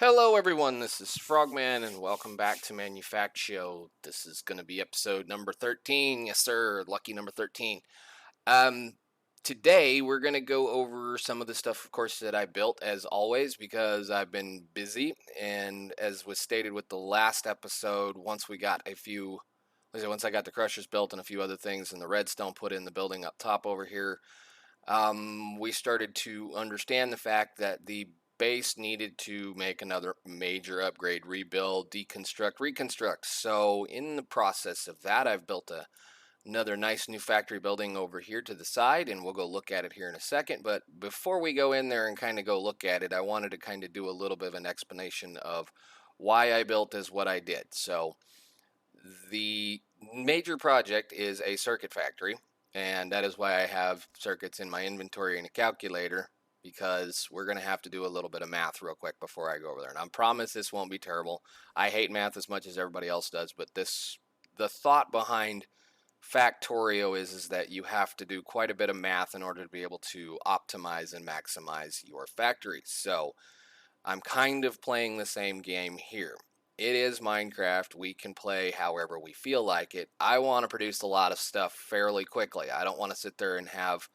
Hello everyone, this is Frogman and welcome back to Manufactio. This is going to be episode number 13. Yes sir, lucky number 13. Um Today we're going to go over some of the stuff of course that I built as always because I've been busy, and as was stated with the last episode, once I got the crushers built and a few other things and the redstone put in the building up top over here, we started to understand the fact that the base needed to make another major upgrade, rebuild, deconstruct, reconstruct. So in the process of that, I've built another nice new factory building over here to the side, and we'll go look at it here in a second. But before we go in there and kind of go look at it, I wanted to kind of do a little bit of an explanation of why I built as what I did. So the major project is a circuit factory, and that is why I have circuits in my inventory and a calculator, because we're going to have to do a little bit of math real quick before I go over there. And I promise this won't be terrible. I hate math as much as everybody else does, but the thought behind Factorio is that you have to do quite a bit of math in order to be able to optimize and maximize your factories. So I'm kind of playing the same game here. It is Minecraft. We can play however we feel like it. I want to produce a lot of stuff fairly quickly. I don't want to sit there and have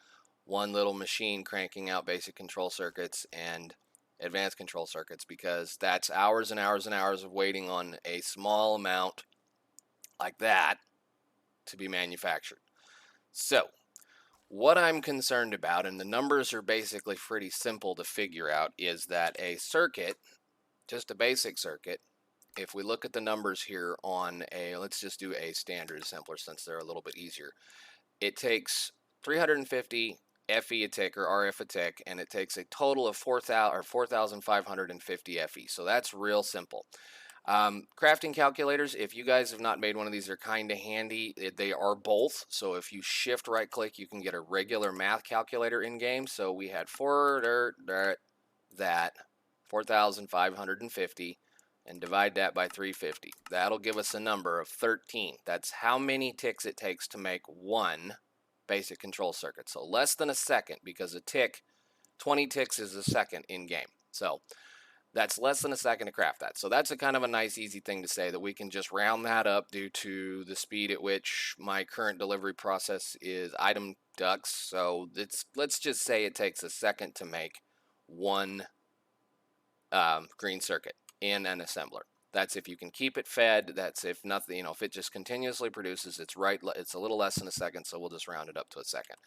one little machine cranking out basic control circuits and advanced control circuits, because that's hours and hours and hours of waiting on a small amount like that to be manufactured. So, what I'm concerned about, and the numbers are basically pretty simple to figure out, is that a circuit, just a basic circuit, if we look at the numbers here on let's just do a standard assembler since they're a little bit easier. It takes 350 FE a tick or RF a tick, and it takes a total of 4,550 FE. So that's real simple. Crafting calculators, if you guys have not made one of these, they're kind of handy. They are both. So if you shift right click, you can get a regular math calculator in game. So we had that 4,550 and divide that by 350. That'll give us a number of 13. That's how many ticks it takes to make one basic control circuit. So less than a second, because a tick, 20 ticks is a second in game. So that's less than a second to craft that. So that's a kind of a nice easy thing to say, that we can just round that up due to the speed at which my current delivery process is item ducts. So let's just say it takes a second to make one green circuit in an assembler. That's if you can keep it fed. That's if nothing, if it just continuously produces, it's a little less than a second, so we'll just round it up to a second.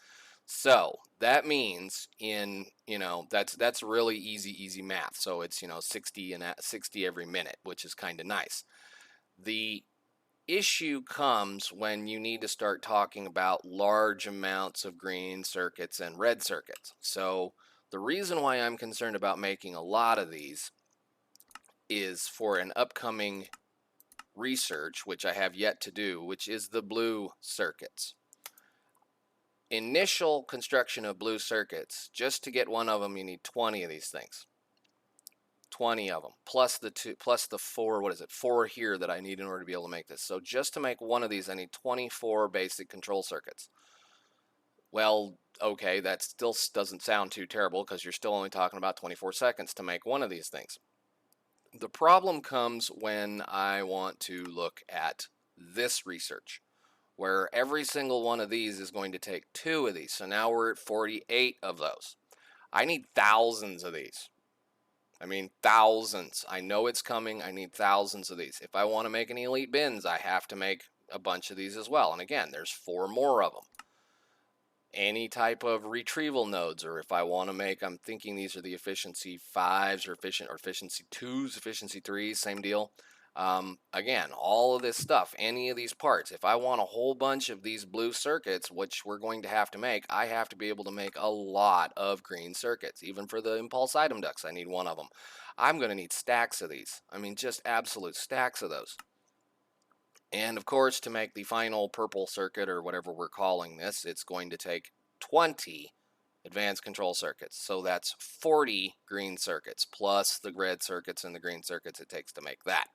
So that means that's really easy math. So it's 60 every minute, which is kind of nice. The issue comes when you need to start talking about large amounts of green circuits and red circuits. So the reason why I'm concerned about making a lot of these is for an upcoming research, which I have yet to do, which is the blue circuits. Initial construction of blue circuits, just to get one of them, you need 20 of these things. 20 of them, plus the four here that I need in order to be able to make this. So just to make one of these, I need 24 basic control circuits. Well, okay, that still doesn't sound too terrible, because you're still only talking about 24 seconds to make one of these things. The problem comes when I want to look at this research, where every single one of these is going to take 2 of these. So now we're at 48 of those. I need thousands of these. I mean, thousands. I know it's coming. I need thousands of these. If I want to make any elite bins, I have to make a bunch of these as well. And again, there's 4 more of them. Any type of retrieval nodes, or if I want to make, I'm thinking these are the efficiency 5s or efficiency 2s, efficiency 3s, same deal. Again, all of this stuff, any of these parts, if I want a whole bunch of these blue circuits, which we're going to have to make, I have to be able to make a lot of green circuits. Even for the impulse item ducts, I need one of them. I'm going to need stacks of these. I mean, just absolute stacks of those. And of course, to make the final purple circuit, or whatever we're calling this, it's going to take 20 advanced control circuits. So that's 40 green circuits, plus the red circuits and the green circuits it takes to make that.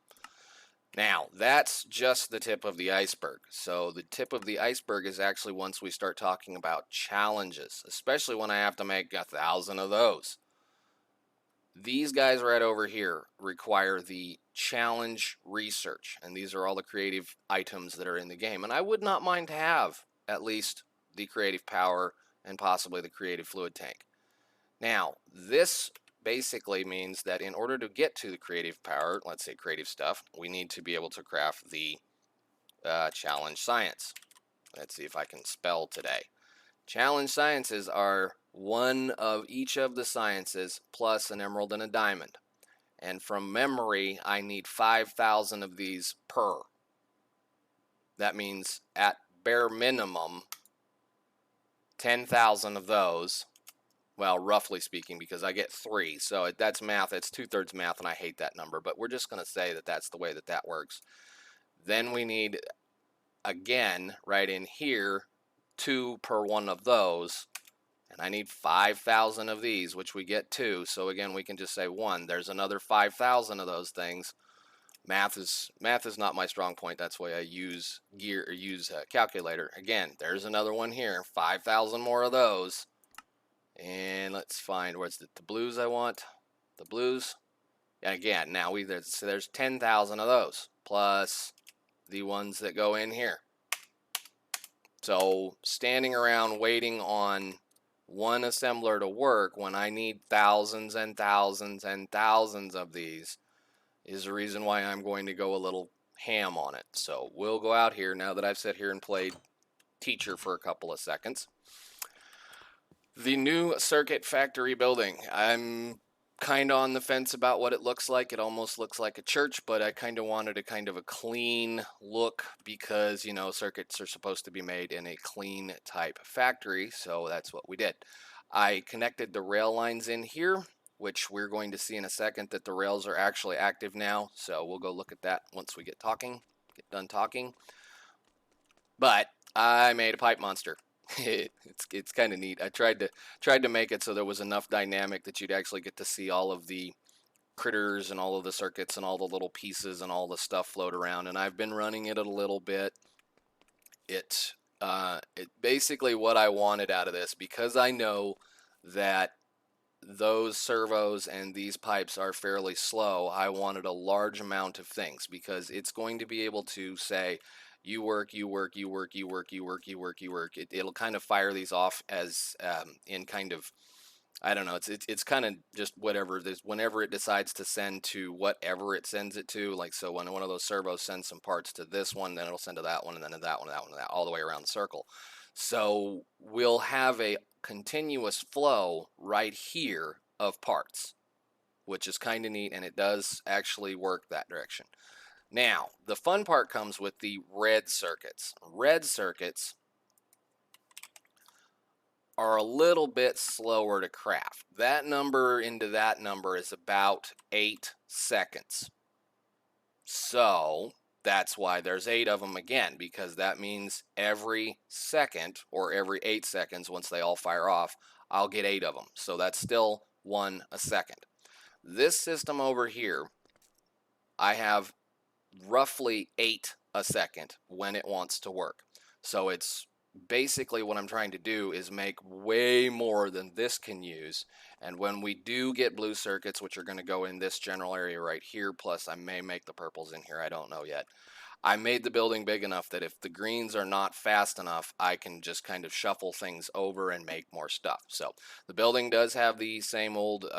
Now, that's just the tip of the iceberg. So the tip of the iceberg is actually once we start talking about challenges, especially when I have to make 1,000 of those. These guys right over here require the challenge research, and these are all the creative items that are in the game. And I would not mind to have at least the creative power and possibly the creative fluid tank. Now, this basically means that in order to get to the creative power, let's say creative stuff, we need to be able to craft the challenge science. Let's see if I can spell today. Challenge sciences are one of each of the sciences plus an emerald and a diamond. And from memory, I need 5,000 of these per. That means at bare minimum, 10,000 of those. Well, roughly speaking, because I get 3. So that's math. It's 2/3 math, and I hate that number. But we're just going to say that that's the way that that works. Then we need, again, right in here, 2 per one of those. And I need 5,000 of these, which we get 2. So again, we can just say 1. There's another 5,000 of those things. Math is not my strong point. That's why I use calculator. Again, there's another one here. 5,000 more of those. And let's find where's the blues I want. The blues. And again, now there's 10,000 of those plus the ones that go in here. So standing around waiting on one assembler to work when I need thousands and thousands and thousands of these is the reason why I'm going to go a little ham on it. So we'll go out here now that I've sat here and played teacher for a couple of seconds. The new circuit factory building. I'm kind of on the fence about what it looks like. It almost looks like a church, but I kind of wanted a kind of a clean look because, you know, circuits are supposed to be made in a clean type factory, so that's what we did. I connected the rail lines in here, which we're going to see in a second that the rails are actually active now, so we'll go look at that once we get done talking. But I made a pipe monster. It's kind of neat. I tried to make it so there was enough dynamic that you'd actually get to see all of the critters and all of the circuits and all the little pieces and all the stuff float around. And I've been running it a little bit. It basically what I wanted out of this, because I know that those servos and these pipes are fairly slow. I wanted a large amount of things because it's going to be able to say, you work, you work, you work, you work, you work, you work, you work. It'll kind of fire these off as in kind of, I don't know, it's kind of just whatever. Whenever it decides to send to whatever it sends it to, like so when one of those servos sends some parts to this one, then it'll send to that one, and then to that one, and that one, and that, all the way around the circle. So we'll have a continuous flow right here of parts, which is kind of neat, and it does actually work that direction. Now, the fun part comes with the red circuits. Red circuits are a little bit slower to craft. That number into that number is about 8 seconds. So that's why there's 8 of them again, because that means every second or every 8 seconds, once they all fire off, I'll get 8 of them. So that's still 1 a second. This system over here, I have roughly 8 a second when it wants to work. So it's basically what I'm trying to do is make way more than this can use. And when we do get blue circuits, which are going to go in this general area right here, plus I may make the purples in here, I don't know yet. I made the building big enough that if the greens are not fast enough, I can just kind of shuffle things over and make more stuff. So the building does have the same old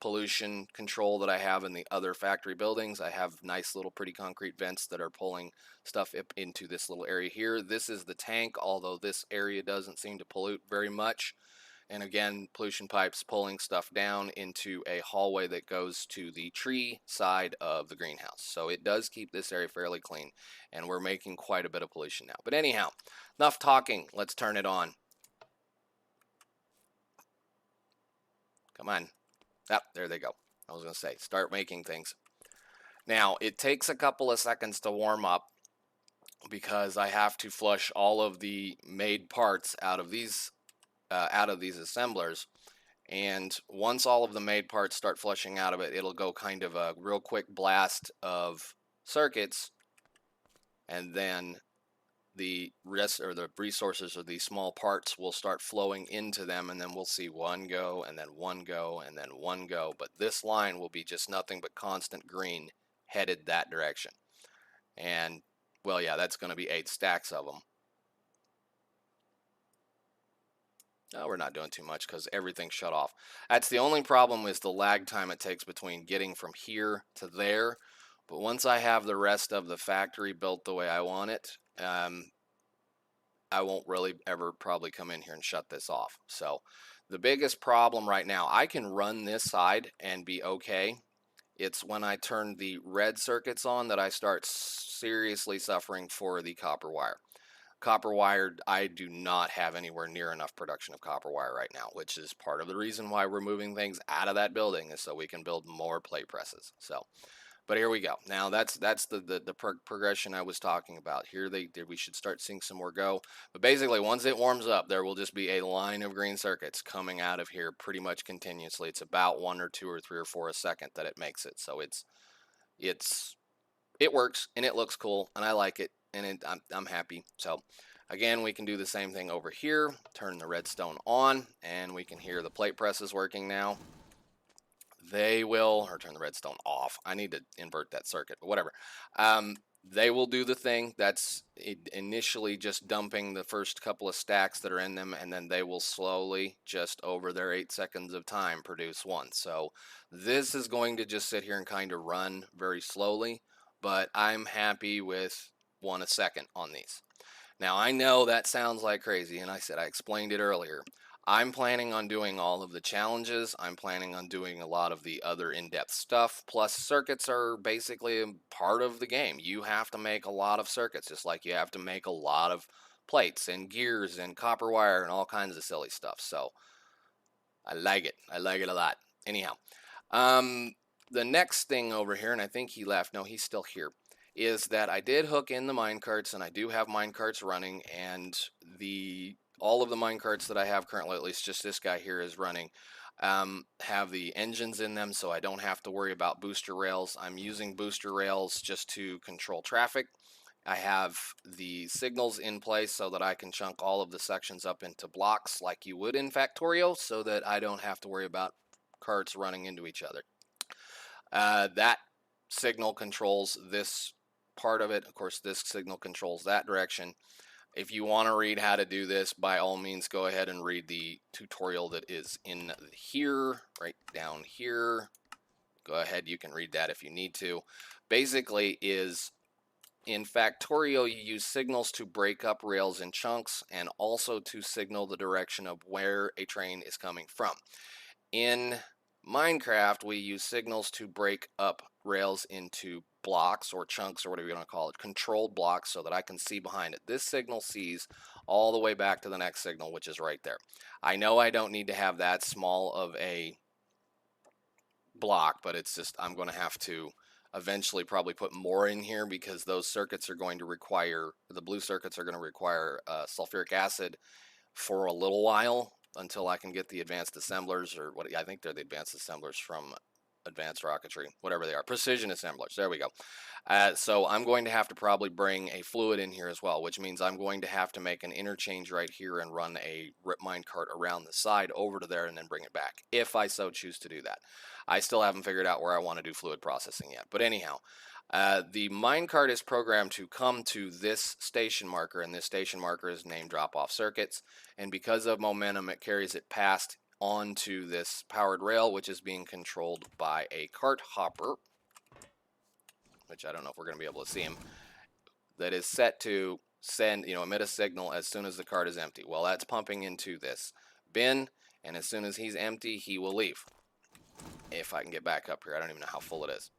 pollution control that I have in the other factory buildings. I have nice little pretty concrete vents that are pulling stuff into this little area here. This is the tank, although this area doesn't seem to pollute very much. And again, pollution pipes pulling stuff down into a hallway that goes to the tree side of the greenhouse. So it does keep this area fairly clean, and we're making quite a bit of pollution now. But anyhow, enough talking. Let's turn it on. Come on. Oh, there they go. I was going to say, start making things. Now, it takes a couple of seconds to warm up because I have to flush all of the made parts out of these assemblers. And once all of the made parts start flushing out of it, it'll go kind of a real quick blast of circuits, and then the rest or the resources or these small parts will start flowing into them, and then we'll see one go and then one go and then one go. But this line will be just nothing but constant green headed that direction. And well, yeah, that's going to be 8 stacks of them. No, we're not doing too much because everything's shut off. That's the only problem, is the lag time it takes between getting from here to there. But once I have the rest of the factory built the way I want it, I won't really ever probably come in here and shut this off. So the biggest problem right now, I can run this side and be okay. It's when I turn the red circuits on that I start seriously suffering for the copper wire. Copper wire, I do not have anywhere near enough production of copper wire right now, which is part of the reason why we're moving things out of that building, is so we can build more plate presses. So, but here we go. Now that's the progression I was talking about. Here we should start seeing some more go. But basically, once it warms up, there will just be a line of green circuits coming out of here pretty much continuously. It's about 1 or 2 or 3 or 4 a second that it makes it. So it works and it looks cool and I like it, and I'm happy. So again, we can do the same thing over here. Turn the redstone on and we can hear the plate presses working now. They will, or turn the redstone off. I need to invert that circuit, but whatever. They will do the thing. That's initially just dumping the first couple of stacks that are in them, and then they will slowly, just over their 8 seconds of time, produce one. So this is going to just sit here and kind of run very slowly, but I'm happy with 1 a second on these. Now, I know that sounds like crazy, and I explained it earlier. I'm planning on doing all of the challenges. I'm planning on doing a lot of the other in-depth stuff. Plus, circuits are basically a part of the game. You have to make a lot of circuits, just like you have to make a lot of plates and gears and copper wire and all kinds of silly stuff. So, I like it. I like it a lot. Anyhow, the next thing over here, and I think he left. No, he's still here. Is that I did hook in the minecarts, and I do have minecarts running, and all of the minecarts that I have currently, at least just this guy here is running, have the engines in them, so I don't have to worry about booster rails. I'm using booster rails just to control traffic. I have the signals in place so that I can chunk all of the sections up into blocks like you would in Factorio, so that I don't have to worry about carts running into each other. That signal controls this part of it. Of course, this signal controls that direction. If you want to read how to do this, by all means, go ahead and read the tutorial that is in here, right down here. Go ahead, you can read that if you need to. Basically is, in Factorio, you use signals to break up rails in chunks and also to signal the direction of where a train is coming from. In Minecraft, we use signals to break up rails into blocks or chunks or whatever you want to call it, controlled blocks, so that I can see behind it. This signal sees all the way back to the next signal, which is right there. I know I don't need to have that small of a block, but it's just, I'm going to have to eventually probably put more in here, because those circuits are going to require, the blue circuits are going to require sulfuric acid for a little while, until I can get the advanced assemblers, or what I think they're the advanced assemblers from advanced rocketry, whatever they are, precision assemblers. There we go. So I'm going to have to probably bring a fluid in here as well, which means I'm going to have to make an interchange right here and run a minecart around the side over to there and then bring it back, if I so choose to do that. I still haven't figured out where I want to do fluid processing yet, but anyhow, the minecart is programmed to come to this station marker, and this station marker is named drop-off circuits, and because of momentum, it carries it past onto this powered rail, which is being controlled by a cart hopper, which I don't know if we're going to be able to see him, that is set to send, emit a signal as soon as the cart is empty. Well, that's pumping into this bin, and as soon as he's empty, he will leave. If I can get back up here, I don't even know how full it is.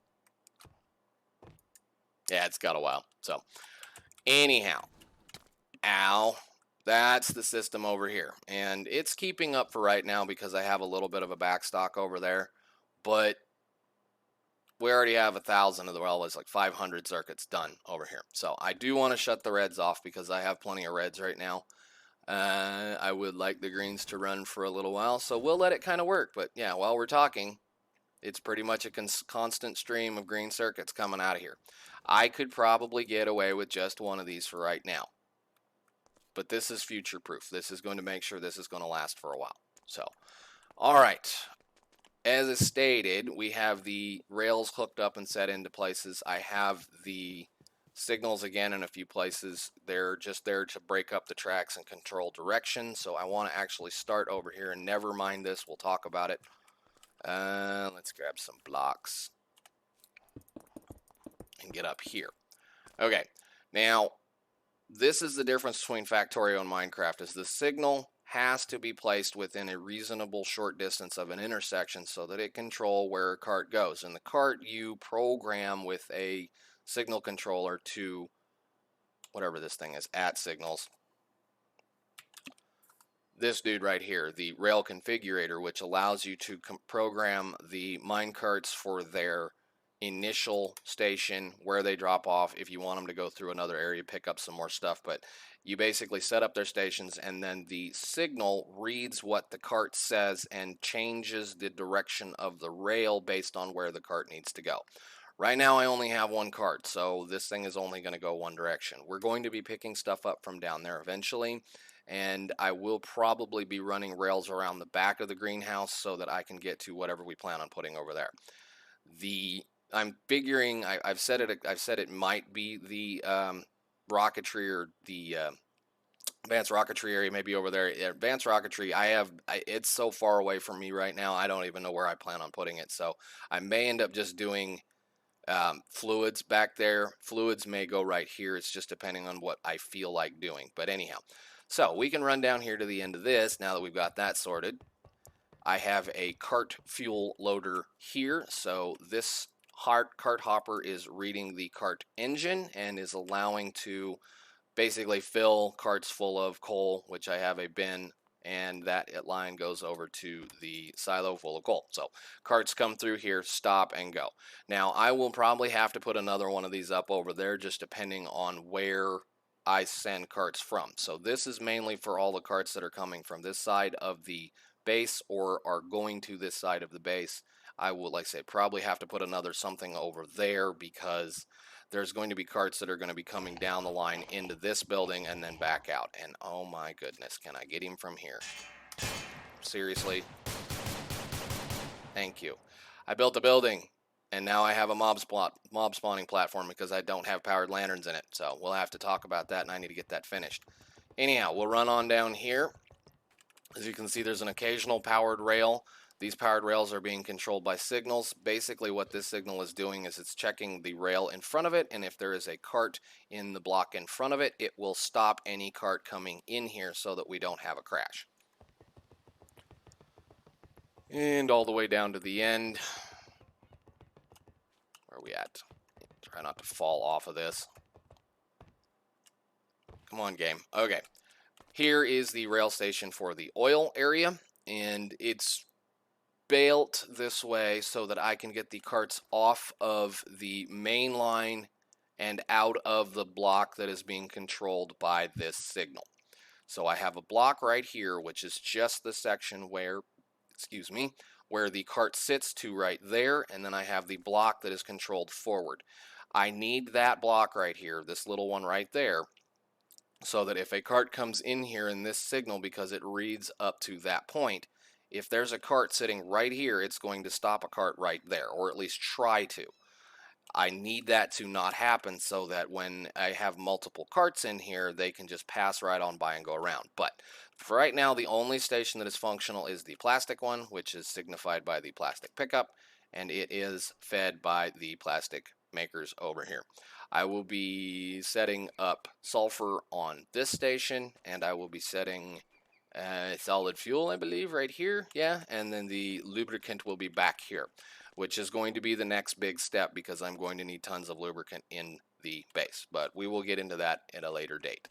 Yeah, it's got a while. So, anyhow, that's the system over here. And it's keeping up for right now because I have a little bit of a backstock over there. But we already have 1,000 of the, well, it's like 500 circuits done over here. So, I do want to shut the reds off because I have plenty of reds right now. I would like the greens to run for a little while, so we'll let it kind of work. But yeah, while we're talking, it's pretty much a constant stream of green circuits coming out of here. I could probably get away with just one of these for right now. but this is future proof. This is going to make sure this is going to last for a while. So, all right. As is stated, we have the rails hooked up and set into places. I have the signals again in a few places. They're just there to break up the tracks and control direction. So I want to actually start over here, and never mind this. We'll talk about it. Let's grab some blocks and get up here. Okay, now this is the difference between Factorio and Minecraft, is the signal has to be placed within a reasonable short distance of an intersection so that it control where a cart goes. And the cart you program with a signal controller to whatever this thing is, at signals. This dude right here, the rail configurator, which allows you to program the minecarts for their initial station, where they drop off, if you want them to go through another area, pick up some more stuff. But you basically set up their stations, and then the signal reads what the cart says and changes the direction of the rail based on where the cart needs to go. Right now I only have one cart, so this thing is only going to go one direction. We're going to be picking stuff up from down there eventually, and I will probably be running rails around the back of the greenhouse so that I can get to whatever we plan on putting over there. I'm figuring, I've said it might be the rocketry, or the advanced rocketry area, maybe over there. Advanced rocketry, it's so far away from me right now, I don't even know where I plan on putting it. So I may end up just doing fluids back there. Fluids may go right here. It's just depending on what I feel like doing. But anyhow, so we can run down here to the end of this now that we've got that sorted. I have a cart fuel loader here, so this cart hopper is reading the cart engine and is allowing to basically fill carts full of coal, which I have a bin, and that line goes over to the silo full of coal. So carts come through here, stop, and go. Now I will probably have to put another one of these up over there, just depending on where I send carts from. So this is mainly for all the carts that are coming from this side of the base or are going to this side of the base. I will, like I say, probably have to put another something over there, because there's going to be carts that are going to be coming down the line into this building and then back out. And oh my goodness, can I get him from here? Seriously? Thank you. I built a building, and now I have a mob spawning platform because I don't have powered lanterns in it. So we'll have to talk about that, and I need to get that finished. Anyhow, we'll run on down here. As you can see, there's an occasional powered rail. These powered rails are being controlled by signals. Basically what this signal is doing is it's checking the rail in front of it, and if there is a cart in the block in front of it, it will stop any cart coming in here so that we don't have a crash. And all the way down to the end. Where are we at? Try not to fall off of this. Come on, game. Okay. Here is the rail station for the oil area, and it's built this way so that I can get the carts off of the main line and out of the block that is being controlled by this signal. So I have a block right here, which is just the section where, where the cart sits to right there, and then I have the block that is controlled forward. I need that block right here, this little one right there, so that if a cart comes in here in this signal, because it reads up to that point, if there's a cart sitting right here, it's going to stop a cart right there, or at least try to. I need that to not happen so that when I have multiple carts in here, they can just pass right on by and go around. But for right now, the only station that is functional is the plastic one, which is signified by the plastic pickup, and it is fed by the plastic makers over here. I will be setting up sulfur on this station, and I will be setting solid fuel, I believe, right here. Yeah, and then the lubricant will be back here, which is going to be the next big step, because I'm going to need tons of lubricant in the base. But we will get into that at a later date.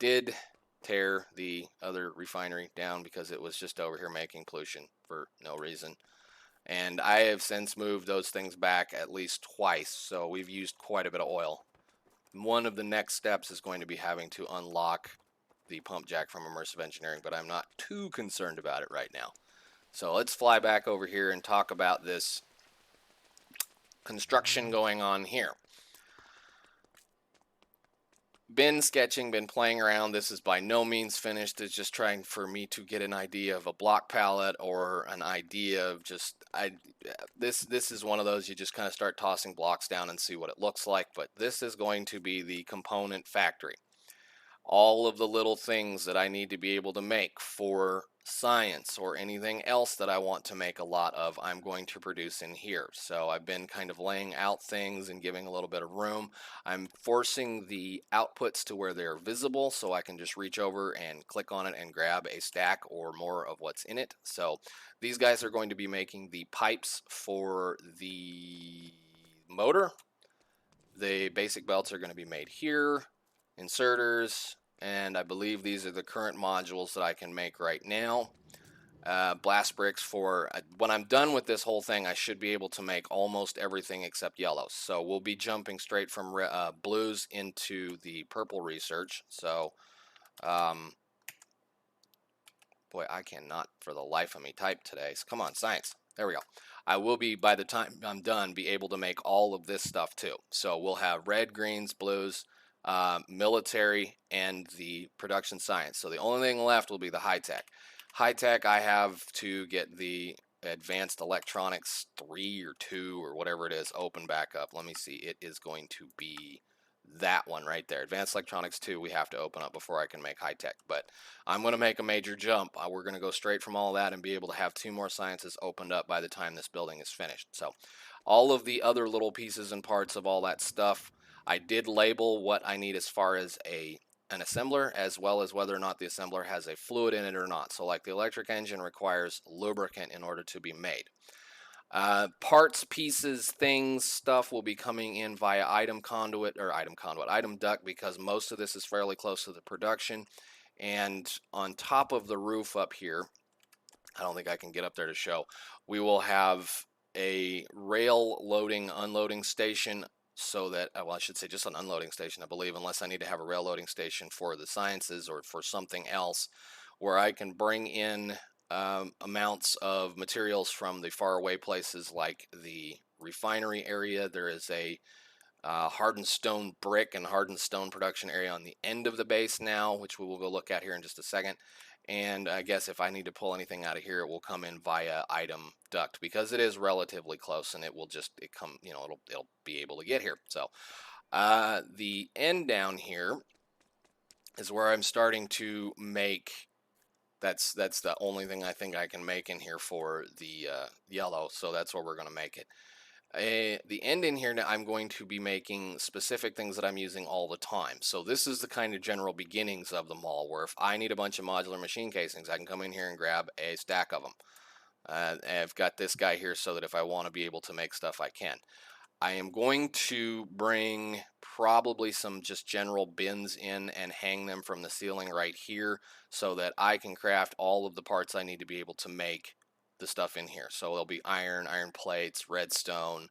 Did tear the other refinery down because it was just over here making pollution for no reason. And I have since moved those things back at least twice, so we've used quite a bit of oil. One of the next steps is going to be having to unlock the pump jack from immersive engineering, but I'm not too concerned about it right now. So let's fly back over here and talk about this construction going on here. been sketching, been playing around. This is by no means finished. It's just trying for me to get an idea of a block palette or an idea of this is one of those you just kind of start tossing blocks down and see what it looks like. But this is going to be the component factory. All of the little things that I need to be able to make for science or anything else that I want to make a lot of, I'm going to produce in here. So I've been kind of laying out things and giving a little bit of room. I'm forcing the outputs to where they're visible so I can just reach over and click on it and grab a stack or more of what's in it. So these guys are going to be making the pipes for the motor. The basic belts are going to be made here. Inserters, and I believe these are the current modules that I can make right now. Blast bricks for when I'm done with this whole thing, I should be able to make almost everything except yellows. So we'll be jumping straight from blues into the purple research. So boy, I cannot for the life of me type today. So come on, science. There we go. I will be, by the time I'm done, be able to make all of this stuff too. So we'll have red, greens, blues, military, and the production science. So the only thing left will be the high tech. High tech, I have to get the advanced electronics 3 or 2 or whatever it is open back up. Let me see. It is going to be that one right there. Advanced electronics 2 we have to open up before I can make high tech. But I'm going to make a major jump. We're going to go straight from all that and be able to have 2 more sciences opened up by the time this building is finished. So all of the other little pieces and parts of all that stuff, I did label what I need as far as an assembler, as well as whether or not the assembler has a fluid in it or not. So like the electric engine requires lubricant in order to be made. Parts, pieces, things, stuff will be coming in via item duct, because most of this is fairly close to the production. And on top of the roof up here, I don't think I can get up there to show, we will have a rail loading, unloading station, so that, well, I should say just an unloading station, I believe, unless I need to have a rail loading station for the sciences or for something else, where I can bring in amounts of materials from the faraway places like the refinery area. There is a hardened stone brick and hardened stone production area on the end of the base now, which we will go look at here in just a second. And I guess if I need to pull anything out of here, it will come in via item duct, because it is relatively close, and it will just it'll be able to get here. So the end down here is where I'm starting to make. That's the only thing I think I can make in here for the yellow. So that's where we're going to make it. The end in here, I'm going to be making specific things that I'm using all the time. So this is the kind of general beginnings of them all, where if I need a bunch of modular machine casings, I can come in here and grab a stack of them. I've got this guy here so that if I want to be able to make stuff, I can. I am going to bring probably some just general bins in and hang them from the ceiling right here so that I can craft all of the parts I need to be able to make the stuff in here. So there'll be iron plates, redstone,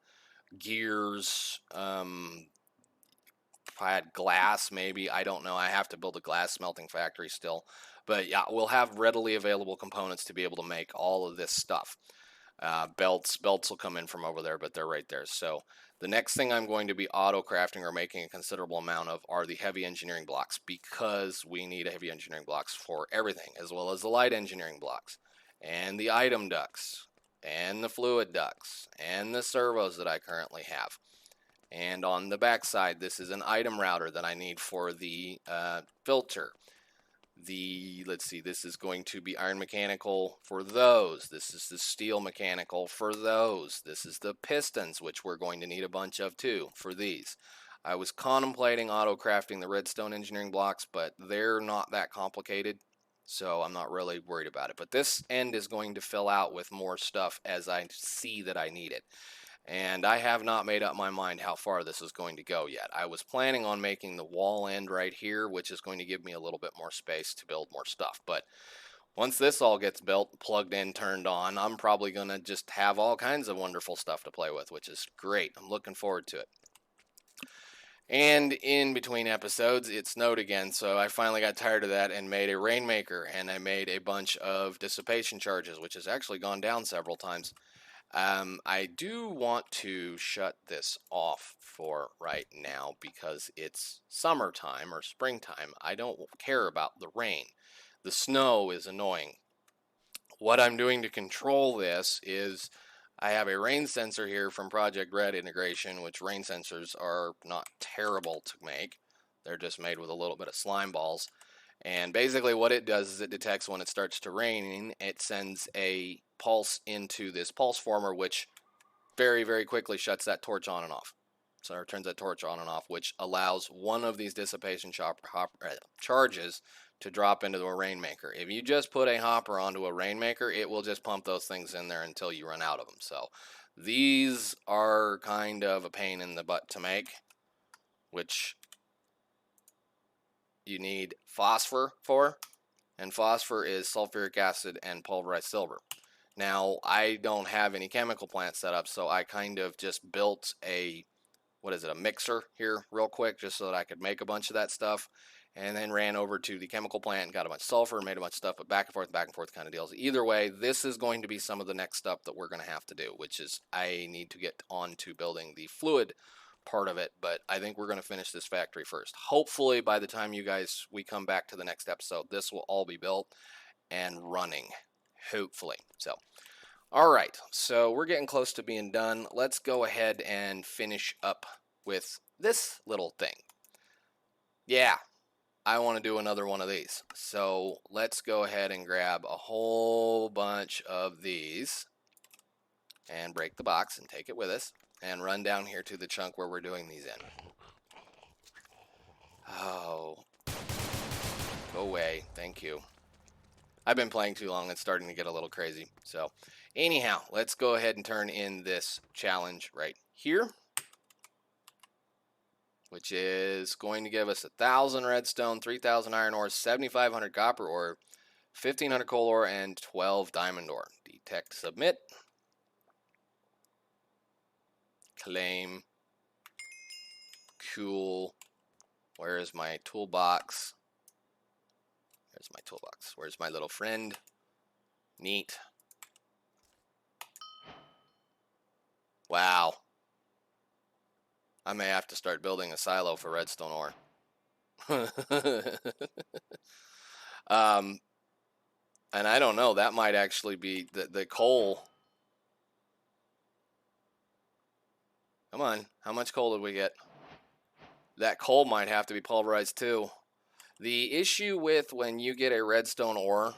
gears, if I had glass maybe, I don't know. I have to build a glass smelting factory still. But yeah, we'll have readily available components to be able to make all of this stuff. Belts will come in from over there, but they're right there. So the next thing I'm going to be auto crafting or making a considerable amount of are the heavy engineering blocks, because we need heavy engineering blocks for everything, as well as the light engineering blocks and the item ducts and the fluid ducts and the servos that I currently have. And on the back side, this is an item router that I need for the filter. Let's see, this is going to be iron mechanical for those. This is the steel mechanical for those. This is the pistons, which we're going to need a bunch of too for these. I was contemplating auto crafting the redstone engineering blocks, but they're not that complicated, so I'm not really worried about it. But this end is going to fill out with more stuff as I see that I need it. And I have not made up my mind how far this is going to go yet. I was planning on making the wall end right here, which is going to give me a little bit more space to build more stuff. But once this all gets built, plugged in, turned on, I'm probably going to just have all kinds of wonderful stuff to play with, which is great. I'm looking forward to it. And in between episodes, it snowed again, so I finally got tired of that and made a rainmaker, and I made a bunch of dissipation charges, which has actually gone down several times. I do want to shut this off for right now because it's summertime or springtime. I don't care about the rain. The snow is annoying. What I'm doing to control this is I have a rain sensor here from Project Red integration, which rain sensors are not terrible to make. They're just made with a little bit of slime balls. And basically what it does is it detects when it starts to rain. It sends a pulse into this pulse former, which very, very quickly shuts that torch on and off. So it turns that torch on and off, which allows one of these dissipation charges to drop into a rainmaker. If you just put a hopper onto a rainmaker, it will just pump those things in there until you run out of them. So these are kind of a pain in the butt to make, which you need phosphor for, and phosphor is sulfuric acid and pulverized silver. Now, I don't have any chemical plant set up, so I kind of just built a mixer here real quick just so that I could make a bunch of that stuff, and then ran over to the chemical plant and got a bunch of sulfur, made a bunch of stuff, but back and forth kind of deals. Either way, this is going to be some of the next stuff that we're going to have to do, which is I need to get on to building the fluid part of it, but I think we're going to finish this factory first. Hopefully, by the time we come back to the next episode, this will all be built and running. Hopefully. So, all right. So we're getting close to being done. Let's go ahead and finish up with this little thing. Yeah, I want to do another one of these. So let's go ahead and grab a whole bunch of these and break the box and take it with us and run down here to the chunk where we're doing these in. Oh, go away. Thank you. I've been playing too long. It's starting to get a little crazy. So anyhow, let's go ahead and turn in this challenge right here, which is going to give us 1,000 redstone, 3,000 iron ore, 7,500 copper ore, 1,500 coal ore, and 12 diamond ore. Detect, submit. Claim. Cool. Where is my toolbox? There's my toolbox. Where's my little friend? Neat. Wow. I may have to start building a silo for redstone ore. And I don't know, that might actually be the coal. Come on, how much coal did we get? That coal might have to be pulverized too. The issue with when you get a redstone ore,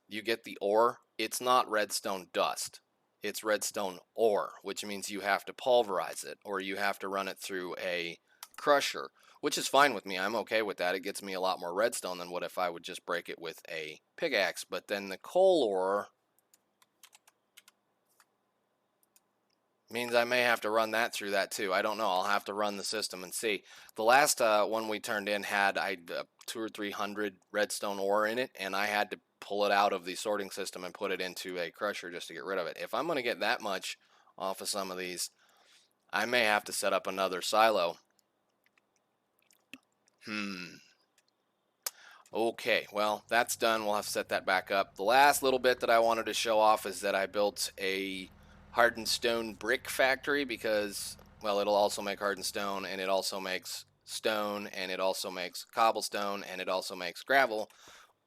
you get the ore, it's not redstone dust. It's redstone ore, which means you have to pulverize it or you have to run it through a crusher, which is fine with me. I'm okay with that. It gets me a lot more redstone than what if I would just break it with a pickaxe. But then the coal ore means I may have to run that through that too. I don't know. I'll have to run the system and see. The last one we turned in had 200 or 300 redstone ore in it, and I had to pull it out of the sorting system and put it into a crusher just to get rid of it. If I'm going to get that much off of some of these, I may have to set up another silo. Okay, well, that's done. We'll have to set that back up. The last little bit that I wanted to show off is that I built a hardened stone brick factory because, well, it'll also make hardened stone, and it also makes stone, and it also makes cobblestone, and it also makes gravel.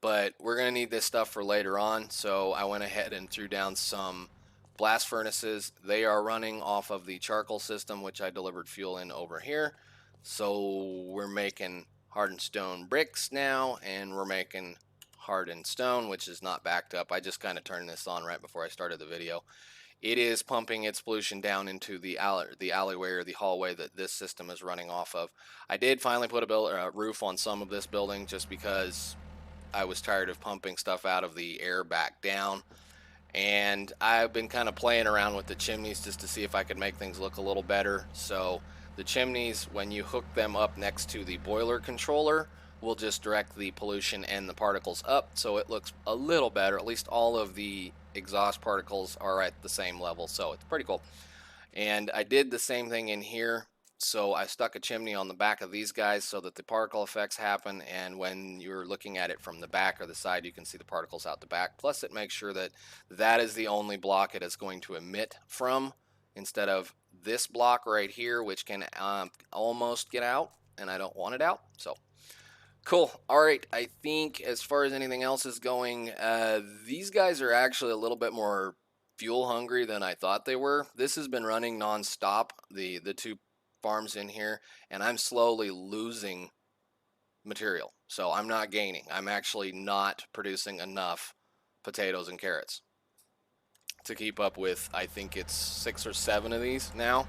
But we're going to need this stuff for later on, so I went ahead and threw down some blast furnaces. They are running off of the charcoal system, which I delivered fuel in over here. So we're making hardened stone bricks now, and we're making hardened stone, which is not backed up. I just kind of turned this on right before I started the video. It is pumping its pollution down into the alleyway or the hallway that this system is running off of. I did finally put a roof on some of this building just because I was tired of pumping stuff out of the air back down. And I've been kind of playing around with the chimneys just to see if I could make things look a little better. So the chimneys, when you hook them up next to the boiler controller, will just direct the pollution and the particles up, so it looks a little better. At least all of the exhaust particles are at the same level, so it's pretty cool. And I did the same thing in here. So I stuck a chimney on the back of these guys so that the particle effects happen, and when you're looking at it from the back or the side, you can see the particles out the back. Plus it makes sure that that is the only block it is going to emit from, instead of this block right here, which can almost get out, and I don't want it out. So cool. All right, I think as far as anything else is going, these guys are actually a little bit more fuel hungry than I thought they were. This has been running non-stop, the two farms in here, and I'm slowly losing material. So I'm not gaining. I'm actually not producing enough potatoes and carrots to keep up with, I think it's 6 or 7 of these now.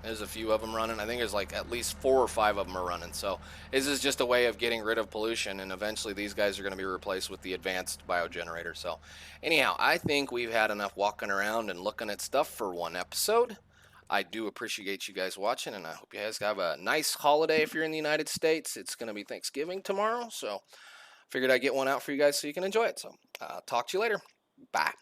There's a few of them running. I think there's like at least 4 or 5 of them are running. So this is just a way of getting rid of pollution, and eventually these guys are going to be replaced with the advanced biogenerator. So anyhow, I think we've had enough walking around and looking at stuff for one episode. I do appreciate you guys watching, and I hope you guys have a nice holiday if you're in the United States. It's going to be Thanksgiving tomorrow, so figured I'd get one out for you guys so you can enjoy it. So talk to you later. Bye.